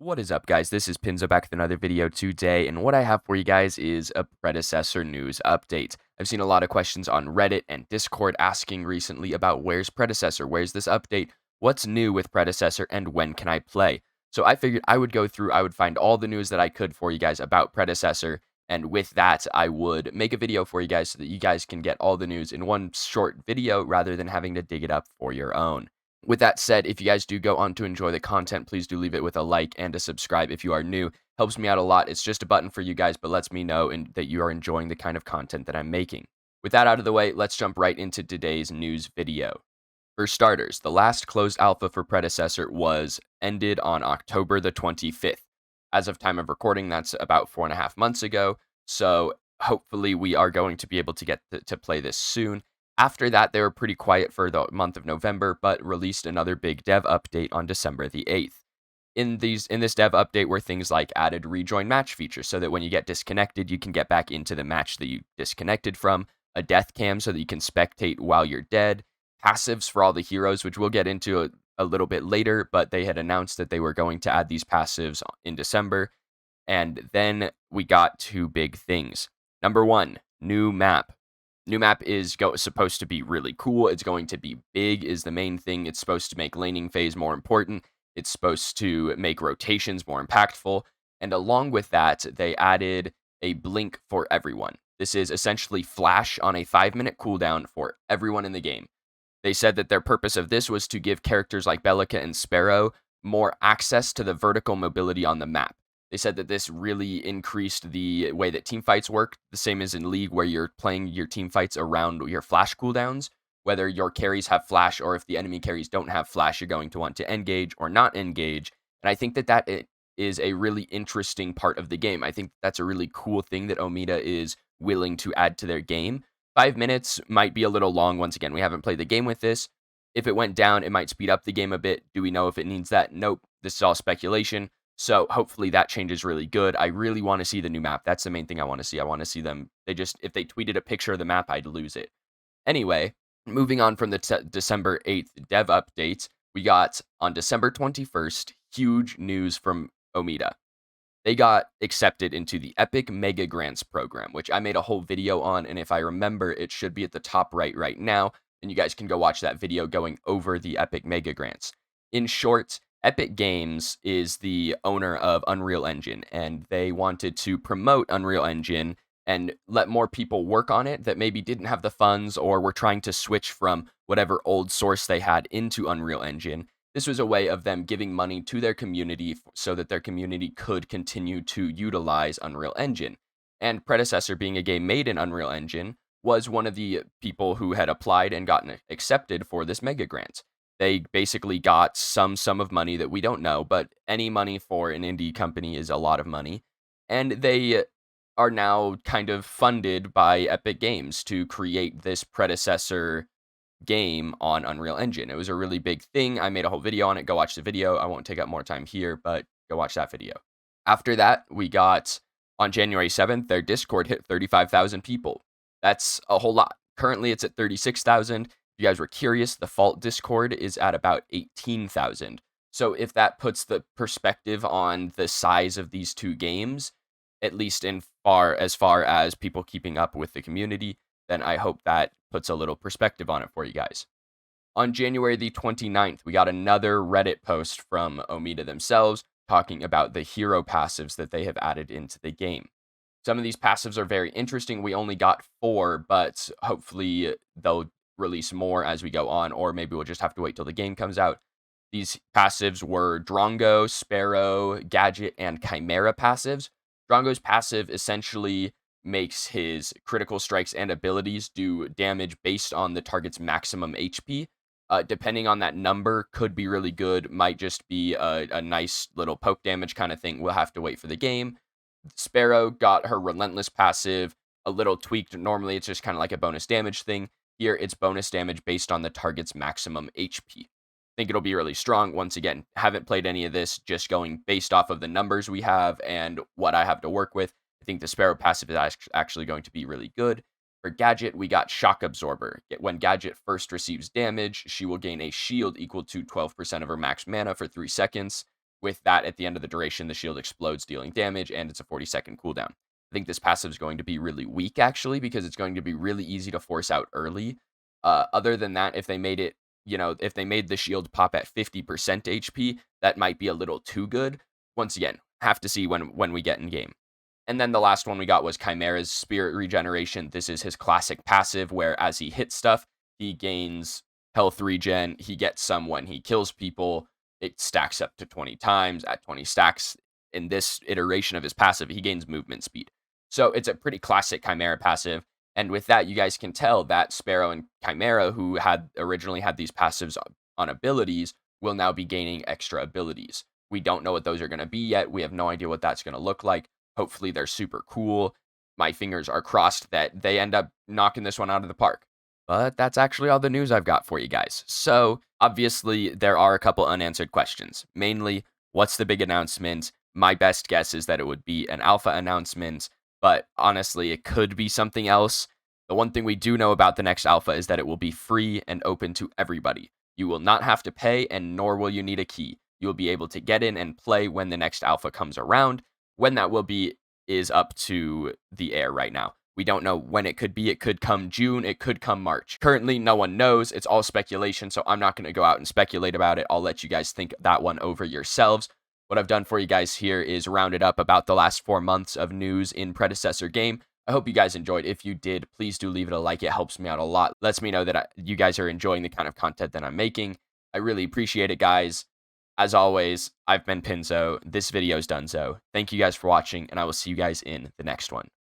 What is up, guys? This is Pinzo back with another video today, and what I have for you guys is a Predecessor news update. I've seen a lot of questions on Reddit and Discord asking recently about where's Predecessor, where's this update, what's new with Predecessor, and when can I play? So I figured I would go through, I would find all the news that I could for you guys about Predecessor, and with that, I would make a video for you guys so that you guys can get all the news in one short video rather than having to dig it up for your own. With that said, if you guys do go on to enjoy the content, please do leave it with a like and a subscribe if you are new. Helps me out a lot. It's just a button for you guys, but lets me know that you are enjoying the kind of content that I'm making. With that out of the way, let's jump right into today's news video. For starters, the last closed alpha for Predecessor was ended on October the 25th. As of time of recording, that's about 4.5 months ago. So hopefully we are going to be able to get to play this soon. After that, they were pretty quiet for the month of November, but released another big dev update on December the 8th. In this dev update were things like added rejoin match feature so that when you get disconnected, you can get back into the match that you disconnected from, a death cam so that you can spectate while you're dead, passives for all the heroes, which we'll get into a little bit later, but they had announced that they were going to add these passives in December. And then we got two big things. Number one, new map. New map is supposed to be really cool. It's going to be big, is the main thing. It's supposed to make laning phase more important. It's supposed to make rotations more impactful. And along with that, they added a blink for everyone. This is essentially flash on a 5-minute cooldown for everyone in the game. They said that their purpose of this was to give characters like Bellica and Sparrow more access to the vertical mobility on the map. They said that this really increased the way that team fights work, the same as in League, where you're playing your team fights around your flash cooldowns. Whether your carries have flash or if the enemy carries don't have flash, you're going to want to engage or not engage. And I think that it is a really interesting part of the game. I think that's a really cool thing that Omida is willing to add to their game. 5 minutes might be a little long. Once again, we haven't played the game with this. If it went down, it might speed up the game a bit. Do we know if it needs that? Nope. This is all speculation. So hopefully that changes really good. I really want to see the new map. That's the main thing I want to see. I want to see them. If they tweeted a picture of the map, I'd lose it. Anyway, moving on from the December 8th dev updates, we got on December 21st, huge news from Omida. They got accepted into the Epic Mega Grants program, which I made a whole video on. And if I remember, it should be at the top right now. And you guys can go watch that video going over the Epic Mega Grants. In short, Epic Games is the owner of Unreal Engine, and they wanted to promote Unreal Engine and let more people work on it that maybe didn't have the funds or were trying to switch from whatever old source they had into Unreal Engine. This was a way of them giving money to their community so that their community could continue to utilize Unreal Engine. And Predecessor, being a game made in Unreal Engine, was one of the people who had applied and gotten accepted for this mega grant. They basically got some sum of money that we don't know, but any money for an indie company is a lot of money. And they are now kind of funded by Epic Games to create this Predecessor game on Unreal Engine. It was a really big thing. I made a whole video on it. Go watch the video. I won't take up more time here, but go watch that video. After that, we got on January 7th, their Discord hit 35,000 people. That's a whole lot. Currently, it's at 36,000. If you guys were curious, the Fault Discord is at about 18,000. So if that puts the perspective on the size of these two games, at least as far as people keeping up with the community, then I hope that puts a little perspective on it for you guys. On January the 29th, we got another Reddit post from Omida themselves talking about the hero passives that they have added into the game. Some of these passives are very interesting. We only got 4, but hopefully they'll release more as we go on, or maybe we'll just have to wait till the game comes out. These passives were Drongo, Sparrow, Gadget, and Chimera passives. Drongo's passive essentially makes his critical strikes and abilities do damage based on the target's maximum HP. Depending on that number, could be really good, might just be a nice little poke damage kind of thing. We'll have to wait for the game. Sparrow got her Relentless passive a little tweaked. Normally, it's just kind of like a bonus damage thing. Here, it's bonus damage based on the target's maximum HP. Think it'll be really strong. Once again, haven't played any of this, just going based off of the numbers we have and what I have to work with. I think the Sparrow passive is actually going to be really good. For Gadget, we got Shock Absorber. When Gadget first receives damage, she will gain a shield equal to 12% of her max mana for 3 seconds. With that, at the end of the duration, the shield explodes, dealing damage, and it's a 40-second cooldown. I think this passive is going to be really weak, actually, because it's going to be really easy to force out early. Other than that, if they made it, if they made the shield pop at 50% HP, that might be a little too good. Once again, have to see when we get in game. And then the last one we got was Chimera's Spirit Regeneration. This is his classic passive, where as he hits stuff, he gains health regen. He gets some when he kills people. It stacks up to 20 times. At 20 stacks in this iteration of his passive, he gains movement speed. So it's a pretty classic Chimera passive. And with that, you guys can tell that Sparrow and Chimera, who had originally had these passives on abilities, will now be gaining extra abilities. We don't know what those are going to be yet. We have no idea what that's going to look like. Hopefully, they're super cool. My fingers are crossed that they end up knocking this one out of the park. But that's actually all the news I've got for you guys. So, obviously, there are a couple unanswered questions. Mainly, what's the big announcement? My best guess is that it would be an alpha announcement, but honestly, it could be something else. The one thing we do know about the next alpha is that it will be free and open to everybody. You will not have to pay, and nor will you need a key. You will be able to get in and play when the next alpha comes around. When that will be is up to the air right now. We don't know when it could be. It could come June. It could come March. Currently, no one knows. It's all speculation, so I'm not going to go out and speculate about it. I'll let you guys think that one over yourselves. What I've done for you guys here is rounded up about the last 4 months of news in Predecessor game. I hope you guys enjoyed. If you did, please do leave it a like. It helps me out a lot. Lets me know that you guys are enjoying the kind of content that I'm making. I really appreciate it, guys. As always, I've been Pinzo. This video's done so. Thank you guys for watching, and I will see you guys in the next one.